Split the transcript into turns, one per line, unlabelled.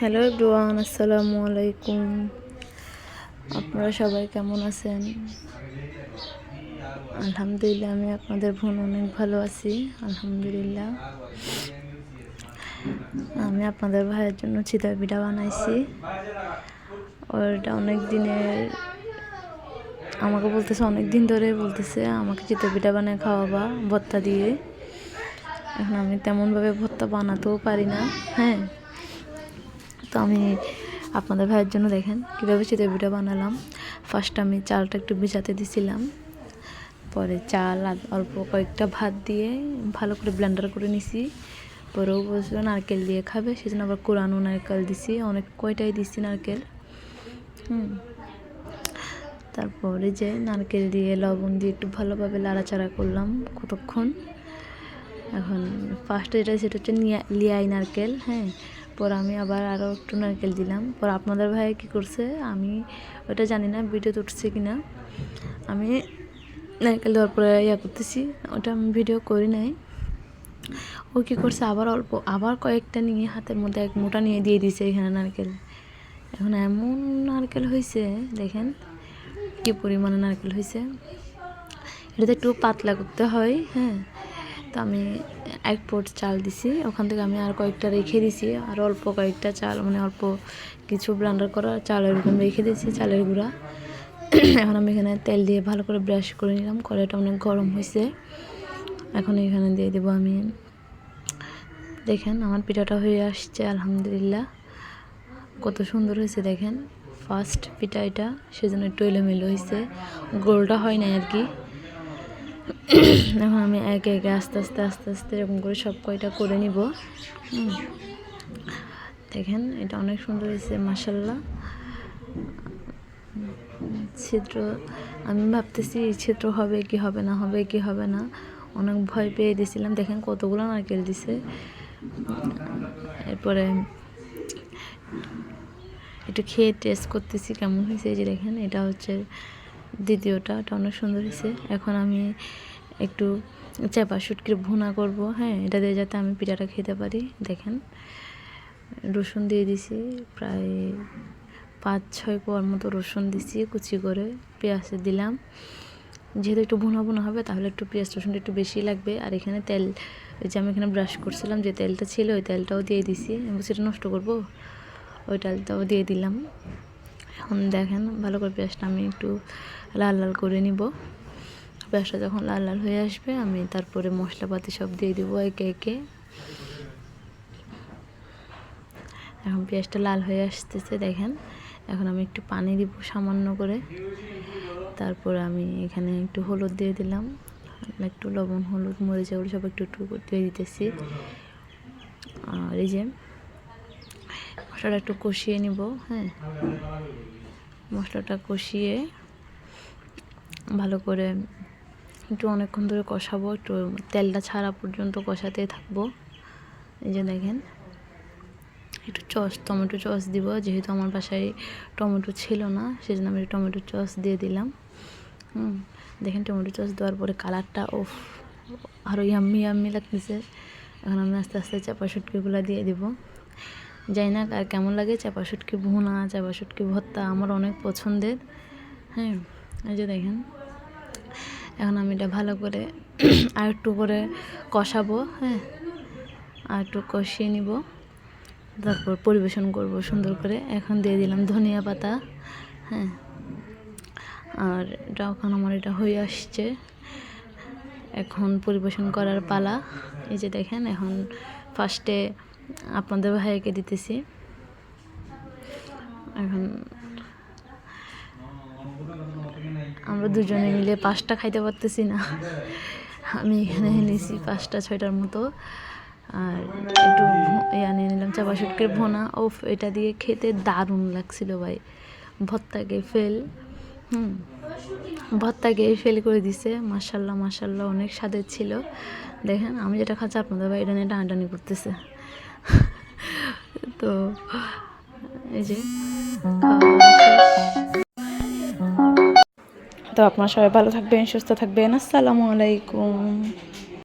Hello everyone, আসসালামু আলাইকুম। আপনারা সবাই কেমন আছেন? আলহামদুলিল্লাহ, আমি আপনাদের বোন অনেক ভালো আছি। আলহামদুলিল্লাহ। আমি আপনাদের ভাইয়ের জন্য চিতই পিঠা বানাইছি। ওটা অনেক দিনের, আমাকে বলতেছে, অনেক দিন ধরে বলতেছে আমাকে চিতই পিঠা বানিয়ে খাওয়াবা ভর্তা দিয়ে। এখন আমি তেমনভাবে ভর্তা বানাতেও পারি না। হ্যাঁ, তো আমি আপনাদের ভাইয়ের জন্য দেখেন কীভাবে চিতই পিঠা বানালাম। ফার্স্ট আমি চালটা একটু ভিজাতে দিছিলাম, পরে চাল আর অল্প কয়েকটা ভাত দিয়ে ভালো করে ব্লেন্ডার করে নিছি। পরেও বলছিল নারকেল দিয়ে খাবে, সেজন্য আবার কোরানো নারকেল দিছি, অনেক কয়টাই দিছি নারকেল। তারপরে যে নারকেল দিয়ে লবণ দিয়ে একটু ভালোভাবে লাড়াচাড়া করলাম কতক্ষণ। এখন ফার্স্টে সেটা হচ্ছে লিয়াই নারকেল। হ্যাঁ, পর আমি আবার আরও একটু নারকেল দিলাম। পর আপনাদের ভাই কী করছে আমি ওটা জানি না, ভিডিওতে উঠছে কিনা। আমি নারকেল দেওয়ার পরে করতেছি, ওটা আমি ভিডিও করি নাই। ও কী করছে আবার কয়েকটা নিয়ে হাতের মধ্যে এক মোটা নিয়ে দিয়ে দিছে এখানে নারকেল। এখন এমন নারকেল হয়েছে, দেখেন কী পরিমাণে নারকেল হয়েছে। এটাতে একটু পাতলা করতে হয়। হ্যাঁ, তো আমি এক পট চাল দিছি, ওখান থেকে আমি আর কয়েকটা রেখে দিছি, আর অল্প কয়েকটা চাল, মানে অল্প কিছু ব্লেন্ডার করা চাল এরকম রেখে দিয়েছি, চালের গুঁড়া। এখন আমি এখানে তেল দিয়ে ভালো করে ব্রাশ করে নিলাম, কড়াইটা অনেক গরম হয়েছে। এখন এখানে দিয়ে দেবো আমি, দেখেন আমার পিঠাটা হয়ে আসছে আলহামদুলিল্লাহ। কত সুন্দর হয়েছে দেখেন। ফার্স্ট পিঠা এটা, সেজন্য একটু এলোমেলো হয়েছে, গোলটা হয় না আর কি। এখন আমি একে একে আস্তে আস্তে এরকম করে সব কয়টা করে নিব। দেখেন এটা অনেক সুন্দর হয়েছে মাশাআল্লাহ। ছিদ্র, আমি ভাবতেছি ছিদ্র হবে কি হবে না, হবে কি হবে না, অনেক ভয় পেয়ে দিয়েছিলাম। দেখেন কতগুলো নারকেল দিছে। এরপরে একটু খেয়ে টেস্ট করতেছি কেমন হয়েছে। এই যে দেখেন এটা হচ্ছে দ্বিতীয়টা, এটা অনেক সুন্দর হয়েছে। এখন আমি একটু চাপা শুটকির ভুনা করব। হ্যাঁ, এটা দিয়ে যাতে আমি পিঠাটা খেতে পারি। দেখেন রসুন দিয়ে দিছি, প্রায় 5-6 কোয়ার মতো রসুন দিছি কুচি করে, পেঁয়াজ দিলাম। যেহেতু একটু ভুনা হবে তাহলে একটু পেঁয়াজ রসুনটা একটু বেশি লাগবে। আর এখানে তেল, যে আমি এখানে ব্রাশ করছিলাম যে তেলটা ছিল, ওই তেলটাও দিয়ে দিছি, সেটা নষ্ট করব, ওই তেলটাও দিয়ে দিলাম। এখন দেখেন ভালো করে পেঁয়াজটা আমি একটু লাল লাল করে নিব। পেঁয়াজটা যখন লাল লাল হয়ে আসবে আমি তারপরে মশলাপাতি সব দিয়ে দেবো একে একে। এখন পেঁয়াজটা লাল হয়ে আসতেছে দেখেন। এখন আমি একটু পানি দিব সামান্য করে, তারপর আমি এখানে একটু হলুদ দিয়ে দিলাম, একটু লবণ, হলুদ, মরিচ এগুলো সব একটু একটু দিয়ে দিতেছি। আর এই যে মশলাটা একটু কষিয়ে নিব। হ্যাঁ, মশলাটা কষিয়ে ভালো করে একটু অনেকক্ষণ ধরে কষাবো, একটু তেলটা ছাড়া পর্যন্ত কষাতে থাকবো। এই যে দেখেন একটু টমেটো সস দিব, যেহেতু আমার বাসায় টমেটো ছিল না, সেজন্য আমি টমেটো সস দিয়ে দিলাম। দেখেন টমেটো সস দেওয়ার পরে কালারটা আরও ইয়াম্মি লাগতেছে। এখন আমি আস্তে আস্তে চাপা শুটকিগুলো দিয়ে দিব। জানি না আর কেমন লাগে চাপা শুটকি ভুনা, চাপা শুটকি ভর্তা আমার অনেক পছন্দের। হ্যাঁ, এই যে দেখেন এখন আমি এটা ভালো করে আর একটু করে কষাবো। হ্যাঁ, আর একটু কষিয়ে নিব, তারপর পরিবেশন করব সুন্দর করে। এখন দিয়ে দিলাম ধনিয়া পাতা। হ্যাঁ, আর এখন আমার এটা হয়ে আসছে, এখন পরিবেশন করার পালা। এই যে দেখেন এখন ফার্স্টে আপনাদের ভাইকে দিতেছি। এখন আমরা দুজনে মিলে 5টা খাইতে পারতেছি না, আমি এখানে নিয়েছি 5-6টার মতো। আর একটু নিয়ে নিলাম চাপা শুটকির ভুনা। এটা দিয়ে খেতে দারুণ লাগছিল ভাই। ভর্তাকে ফেল করে দিছে। মাশাল্লাহ অনেক স্বাদের ছিল। দেখেন আমি যেটা খাচ্ছি আপনাদের ভাই এটা নিয়ে টানাটানি করতেছে। তো এই যে তো আপনারা সবাই ভালো থাকবেন, সুস্থ থাকবেন। আসসালামু আলাইকুম।